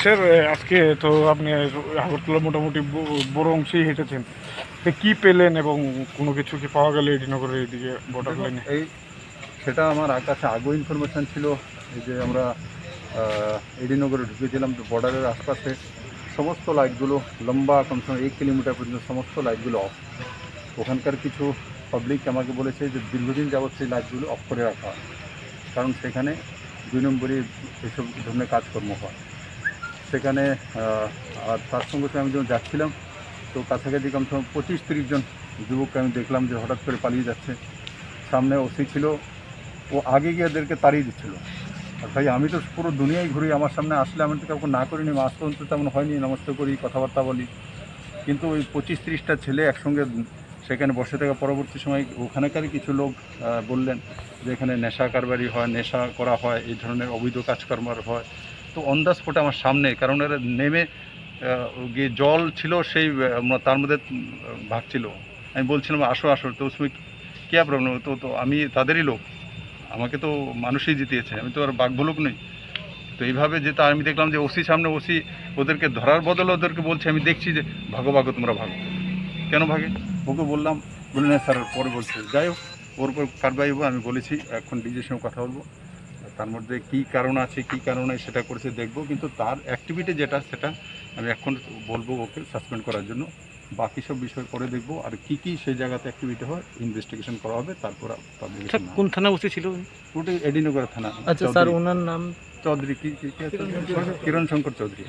Sir আজকে তো আপনি আগরতলা মোটামুটি বড় অংশেই হেঁটেছেন, তো কি পেলেন এবং কোনো কিছু কি পাওয়া গেল এডিনগরের এইদিকে বর্ডার দেখো, লাইনে? সেটা আমার কাছে আগেও ইনফরমেশান ছিল। এই যে আমরা এডিনগরে ঢুকেছিলাম, তো বর্ডারের আশপাশে সমস্ত লাইটগুলো লম্বা কমসে কম 1 কিলোমিটার পর্যন্ত সমস্ত লাইটগুলো অফ। ওখানকার কিছু পাবলিক আমাকে বলেছে যে দীর্ঘদিন যাবৎ সেই লাইটগুলো অফ করে রাখা হয়, কারণ সেখানে 2 নম্বরই এসব ধরনের কাজকর্ম হয় সেখানে। আর তার সঙ্গে সঙ্গে আমি যখন যাচ্ছিলাম, তো কাছাকাছি কমসে কম 25-30 জন যুবককে আমি দেখলাম যে হঠাৎ করে পালিয়ে যাচ্ছে। সামনে ওসি ছিল, ও আগে গিয়ে এদেরকে তাড়িয়ে দিচ্ছিল। আর ভাই, আমি তো পুরো দুনিয়ায় ঘুরি, আমার সামনে আসলে আমি তো কাউকে না করিনি, আজ পর্যন্ত তেমন হয়নি, নমস্তে করি, কথাবার্তা বলি। কিন্তু ওই 25-30টা ছেলে একসঙ্গে সেখানে বসে থাকা, পরবর্তী সময় ওখানকারই কিছু লোক বললেন যে এখানে নেশা কারবারি হয়, নেশা করা হয়, এই ধরনের অবৈধ কাজকর্ম হয়। তো অন দ্য স্পটে আমার সামনে, কারণ এরা নেমে গিয়ে জল ছিল সেই তার মধ্যে ভাগছিল। আমি বলছিলাম আসো আসো, তো उसमें क्या প্রবলেম, তো আমি তাদেরই লোক, আমাকে তো মানুষই জিতিয়েছে, আমি তো আর বাঘভুলুক নই। তো এইভাবে যেটা আমি দেখলাম যে ওসি সামনে, ওসি ওদেরকে ধরার বদলে ওদেরকে বলছে, আমি দেখছি যে ভাগো ভাগো তোমরা ভাগো। কেন ভাগে? ওকে বললাম, বলে না স্যার পরে বলছে। যাই হোক, ওর উপর কারবাই হবো। আমি বলেছি এখন ডিজির সঙ্গে কথা বলবো, তার মধ্যে কী কারণ আছে কী কারণে সেটা করেছে দেখব, কিন্তু তার অ্যাক্টিভিটি যেটা সেটা আমি এখন বলবো ওকে সাসপেন্ড করার জন্য। বাকি সব বিষয় পরে দেখব, আর কী সেই জায়গাতে অ্যাক্টিভিটি হয় ইনভেস্টিগেশন করা হবে, তারপর আচ্ছা, কোন থানা ওসি ছিল? ওটাই এডিনগর থানা। আচ্ছা স্যার, ওনার নাম? চৌধুরী, কি কিরণ শঙ্কর চৌধুরী।